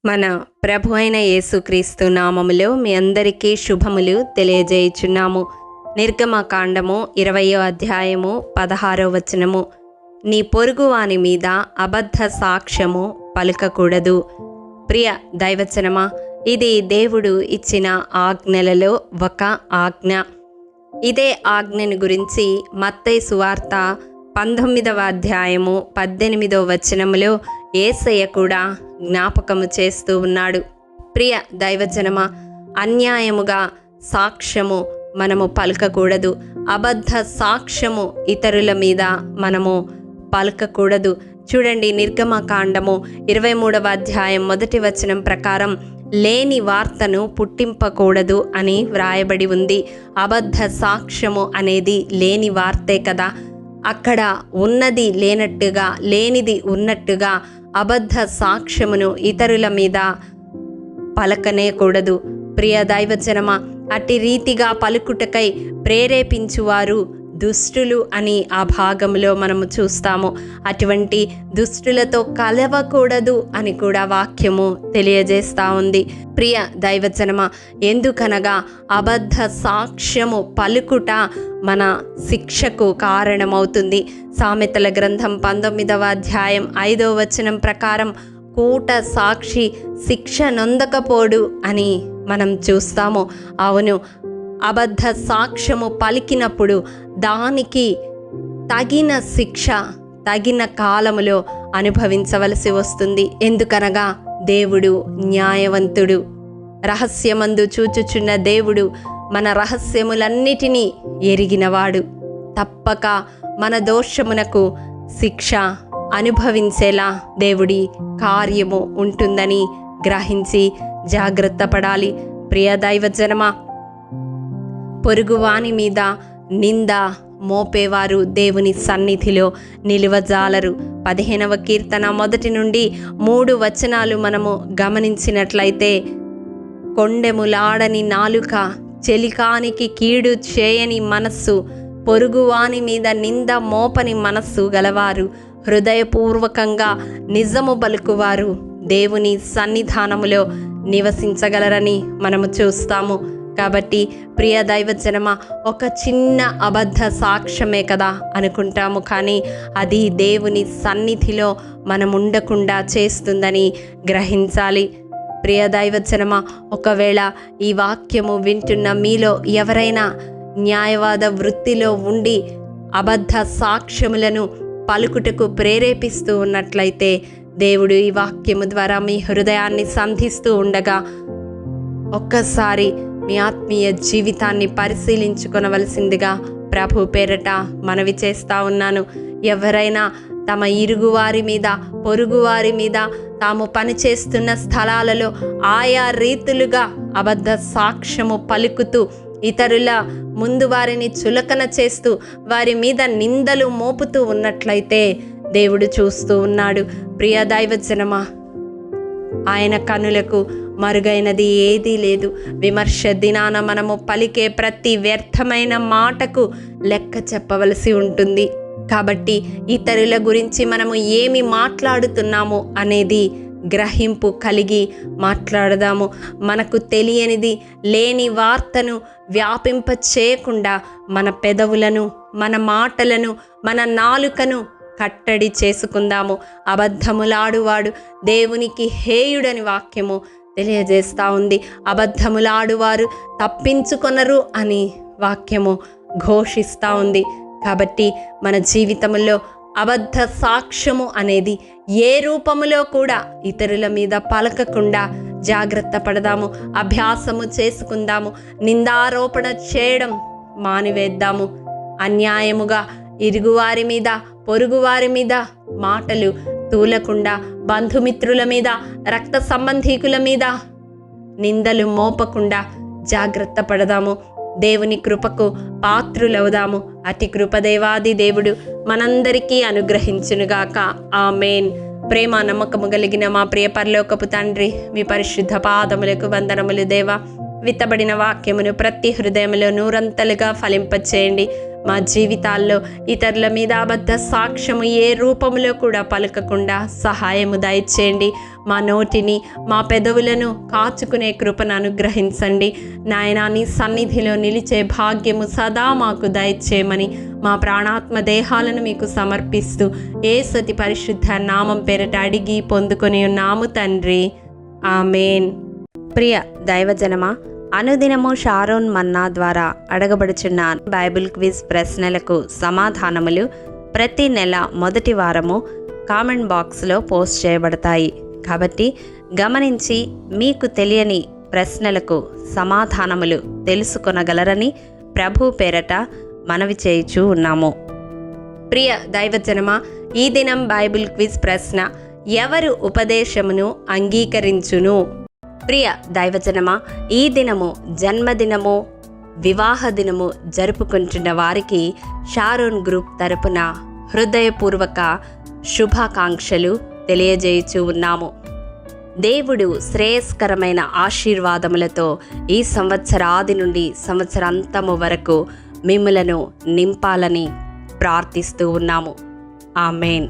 మన ప్రభు అయిన యేసుక్రీస్తు నామములో మీ అందరికీ శుభములు తెలియజేయుచున్నాము. నిర్గమకాండము 20వ అధ్యాయము 16వ వచనము. నీ పొరుగువాని మీద అబద్ధ సాక్ష్యము పలుకకూడదు. ప్రియ దైవచనమా, ఇది దేవుడు ఇచ్చిన ఆజ్ఞలలో ఒక ఆజ్ఞ. ఇదే ఆజ్ఞని గురించి మత్తయి సువార్త 19వ అధ్యాయము 18వ వచనములో యేసయ్య కూడా జ్ఞాపకము చేస్తూ ఉన్నాడు. ప్రియ దైవజనమా, అన్యాయముగా సాక్ష్యము మనము పలకకూడదు. అబద్ధ సాక్ష్యము ఇతరుల మీద మనము పలకకూడదు. చూడండి, నిర్గమకాండము 23వ అధ్యాయం 1వ వచనం ప్రకారం లేని వార్తను పుట్టింపకూడదు అని వ్రాయబడి ఉంది. అబద్ధ సాక్ష్యము అనేది లేని వార్తే కదా. అక్కడ ఉన్నది లేనట్టుగా, లేనిది ఉన్నట్టుగా అబద్ధ సాక్ష్యమును ఇతరుల మీద పలకనేకూడదు. ప్రియ దైవజనమా, అట్టి రీతిగా పలుకుటకై ప్రేరేపించువారు దుష్టులు అని ఆ భాగంలో మనము చూస్తాము. అటువంటి దుష్టులతో కలవకూడదు అని కూడా వాక్యము తెలియజేస్తూ ఉంది. ప్రియ దైవజనమా, ఎందుకనగా అబద్ధ సాక్ష్యము పలుకుట మన శిక్షకు కారణమవుతుంది. సామెతల గ్రంథం 19వ అధ్యాయం 5వ వచనం ప్రకారం కూట సాక్షి శిక్ష నొందకపోడు అని మనం చూస్తాము. అవును, అబద్ధ సాక్ష్యము పలికినప్పుడు దానికి తగిన శిక్ష తగిన కాలములో అనుభవించవలసి వస్తుంది. ఎందుకనగా దేవుడు న్యాయవంతుడు. రహస్యమందు చూచుచున్న దేవుడు మన రహస్యములన్నిటినీ ఎరిగినవాడు. తప్పక మన దోషమునకు శిక్ష అనుభవించేలా దేవుడి కార్యము ఉంటుందని గ్రహించి జాగ్రత్త పడాలి. ప్రియ దైవజనమా, పొరుగువాని మీద నింద మోపేవారు దేవుని సన్నిధిలో నిలువజాలరు. 15వ కీర్తన 1 నుండి 3 వచనాలు మనము గమనించినట్లయితే, కొండెములాడని నాలుక, చెలికానికి కీడు చేయని మనస్సు, పొరుగువాని మీద నింద మోపని మనస్సు గలవారు, హృదయపూర్వకంగా నిజము పలుకువారు దేవుని సన్నిధానములో నివసించగలరని మనము చూస్తాము. కాబట్టి ప్రియ దైవజనమా, ఒక చిన్న అబద్ధ సాక్ష్యమే కదా అనుకుంటాము, కానీ అది దేవుని సన్నిధిలో మనం ఉండకుండా చేస్తుందని గ్రహించాలి. ప్రియ దైవజనమా, ఒకవేళ ఈ వాక్యము వింటున్న మీలో ఎవరైనా న్యాయవాద వృత్తిలో ఉండి అబద్ధ సాక్ష్యములను పలుకుటకు ప్రేరేపిస్తూ ఉన్నట్లయితే, దేవుడు ఈ వాక్యము ద్వారా మీ హృదయాన్ని సంధిస్తూ ఉండగా ఒక్కసారి మీ ఆత్మీయ జీవితాన్ని పరిశీలించుకొనవలసిందిగా ప్రభు పేరట మనవి చేస్తూ ఉన్నాను. ఎవరైనా తమ ఇరుగువారి మీద, పొరుగువారి మీద, తాము పనిచేస్తున్న స్థలాలలో ఆయా రీతులుగా అబద్ధ సాక్ష్యము పలుకుతూ ఇతరుల ముందు వారిని చులకన చేస్తూ వారి మీద నిందలు మోపుతూ ఉన్నట్లయితే దేవుడు చూస్తూ ఉన్నాడు. ప్రియ దైవజనమా, ఆయన కనులకు మరుగైనది ఏదీ లేదు. విమర్శ దినాన మనము పలికే ప్రతి వ్యర్థమైన మాటకు లెక్క చెప్పవలసి ఉంటుంది. కాబట్టి ఇతరుల గురించి మనము ఏమి మాట్లాడుతున్నాము అనేది గ్రహింపు కలిగి మాట్లాడదాము. మనకు తెలియనిది, లేని వార్తను వ్యాపింప చేయకుండా మన పెదవులను, మన మాటలను, మన నాలుకను కట్టడి చేసుకుందాము. అబద్ధములాడువాడు దేవునికి హేయుడని వాక్యము తెలియజేస్తూ ఉంది. అబద్ధములాడువారు తప్పించుకొనరు అని వాక్యము ఘోషిస్తూ ఉంది. కాబట్టి మన జీవితంలో అబద్ధ సాక్ష్యము అనేది ఏ రూపములో కూడా ఇతరుల మీద పలకకుండా జాగ్రత్త పడదాము, అభ్యాసము చేసుకుందాము. నిందారోపణ చేయడం మానివేద్దాము. అన్యాయముగా ఇరుగువారి మీద, పొరుగువారి మీద మాటలు తూలకుండా, బంధుమిత్రుల మీద, రక్త సంబంధీకుల మీద నిందలు మోపకుండా జాగ్రత్త పడదాము. దేవుని కృపకు పాత్రులవుదాము. అతి కృపదేవాది దేవుడు మనందరికీ అనుగ్రహించునుగాక. ఆమేన్. ప్రేమ నమ్మకము కలిగిన మా ప్రియ పరలోకపు తండ్రి, మీ పరిశుద్ధ పాదములకు వందనములు దేవా. విత్తబడిన వాక్యమును ప్రతి హృదయంలో నూరంతలుగా ఫలింపచేయండి. మా జీవితాల్లో ఇతరుల మీద అబద్ధ సాక్ష్యము ఏ రూపంలో కూడా పలకకుండా సహాయము దయచేయండి. మా నోటిని, మా పెదవులను కాచుకునే కృపను అనుగ్రహించండి. నాయనా, నీ సన్నిధిలో నిలిచే భాగ్యము సదా మాకు దయచేయమని మా ప్రాణాత్మ దేహాలను మీకు సమర్పిస్తూ యేసు పరిశుద్ధ నామం పేరట అడిగి పొందుకొని ఉన్నాము తండ్రి. ఆమేన్. ప్రియ దైవజనమా, అనుదినము షారోన్ మన్నా ద్వారా అడగబడుచున్న బైబిల్ క్విజ్ ప్రశ్నలకు సమాధానములు ప్రతి నెల మొదటి వారము కామెంట్ బాక్స్లో పోస్ట్ చేయబడతాయి. కాబట్టి గమనించి మీకు తెలియని ప్రశ్నలకు సమాధానములు తెలుసుకొనగలరని ప్రభు పేరట మనవి చేయుచూ ఉన్నాము. ప్రియ దైవజనమా, ఈ దినం బైబిల్ క్విజ్ ప్రశ్న: ఎవరు ఉపదేశమును అంగీకరించును? ప్రియ దైవజనమా, ఈ దినము జన్మదినము, వివాహ దినము జరుపుకుంటున్న వారికి షారోన్ గ్రూప్ తరపున హృదయపూర్వక శుభాకాంక్షలు తెలియజేయుచూ ఉన్నాము. దేవుడు శ్రేయస్కరమైన ఆశీర్వాదములతో ఈ సంవత్సరాది నుండి సంవత్సరాంతము వరకు మిమ్ములను నింపాలని ప్రార్థిస్తూ ఉన్నాము. ఆమేన్.